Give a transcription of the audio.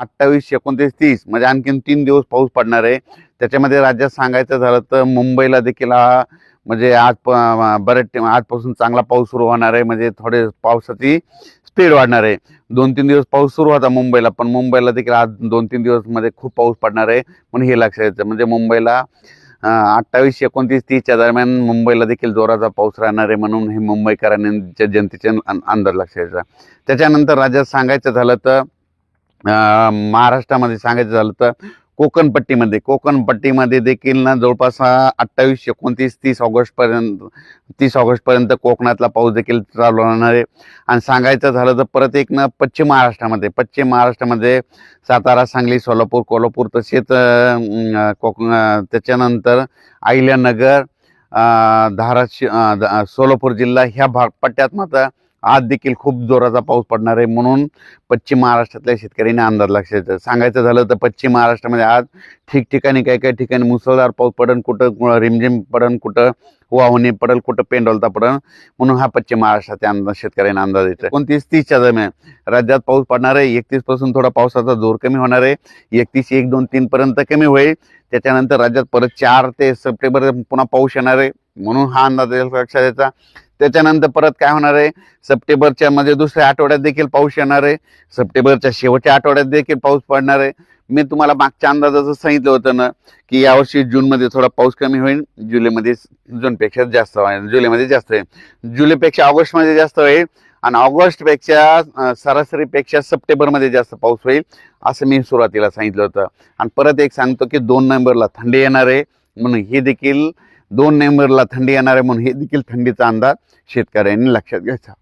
28, 29, 30 म्हणजे आणखीन 3 दिवस पाऊस पडणार आहे. त्याच्यामध्ये राज्यात सांगायचं झालं तर मुंबईला देखील म्हणजे आजपासून चांगला पाऊस सुरू होणार आहे. म्हणजे थोडे पावसाची स्पीड वाढणार आहे. 2-3 दिवस पाऊस सुरू होता मुंबईला, पण मुंबईला देखील आज 2-3 दिवस मध्ये खूप पाऊस पडणार आहे. म्हणून हे लक्षात घ्यायचं. म्हणजे मुंबईला 28, 29, 30च्या दरम्यान मुंबईला देखील जोराचा पाऊस राहणार आहे. म्हणून हे मुंबईकरांच्या जनतेचे अंदाज लक्षात घ्यायचा. त्याच्यानंतर राज्यात सांगायचं झालं तर महाराष्ट्रामध्ये सांगायचं झालं तर कोकणपट्टीमध्ये देखील ना जवळपास 28, 29, 30 ऑगस्ट पर्यंत कोकणातला पाऊस देखील चालू राहणार आहे. आणि सांगायचं झालं तर परत एक ना पश्चिम महाराष्ट्रामध्ये सातारा, सांगली, सोलापूर, कोल्हापूर तसेच त्याच्यानंतर अहिल्यानगर, धाराशिव, सोलापूर जिल्हा ह्या पट्ट्यात मात्र आज देखील खूप जोराचा पाऊस पडणार आहे. म्हणून पश्चिम महाराष्ट्रातल्या शेतकऱ्यांनी अंदाज लक्षात सांगायचं झालं तर पश्चिम महाराष्ट्रामध्ये आज ठिकठिकाणी काही ठिकाणी मुसळधार पाऊस पडन, कुठं रिमझिम पडन, कुठं वाहुणी पडल, कुठं पेंडोलता पडन. म्हणून हा पश्चिम महाराष्ट्राच्या अंदाज शेतकऱ्यांना अंदाज येतो. 29-30च्या दरम्यान राज्यात पाऊस पडणार आहे. 31 पासून थोडा पावसाचा जोर कमी होणार आहे. 31, 1, 2, 3 पर्यंत कमी होईल. त्याच्यानंतर राज्यात परत 4 ते सप्टेंबर पुन्हा पाऊस येणार आहे. म्हणून हा अंदाज लक्षात द्यायचा. त्याच्यानंतर परत काय होणार आहे, सप्टेंबरच्या मध्ये दुसऱ्या आठवड्यात देखील पाऊस येणार आहे. सप्टेंबरच्या शेवटच्या आठवड्यात देखील पाऊस पडणार आहे. मी तुम्हाला मागच्या अंदाजाचं सांगितलं होतं ना की यावर्षी जूनमध्ये थोडा पाऊस कमी होईल, जूनपेक्षा जास्त होईल, जुलैमध्ये जास्त होईल, जुलैपेक्षा ऑगस्टमध्ये जास्त होईल आणि ऑगस्टपेक्षा सरासरीपेक्षा सप्टेंबरमध्ये जास्त पाऊस होईल असं मी सुरुवातीला सांगितलं होतं. आणि परत एक सांगतो की 2 नोव्हेंबरला थंडी येणार आहे. म्हणून हे देखील 2 नोव्हेंबरला थंडी येणार आहे. म्हणून हे देखील थंडीचा अंदाज शेतकऱ्यांनी लक्षात घ्यायचा.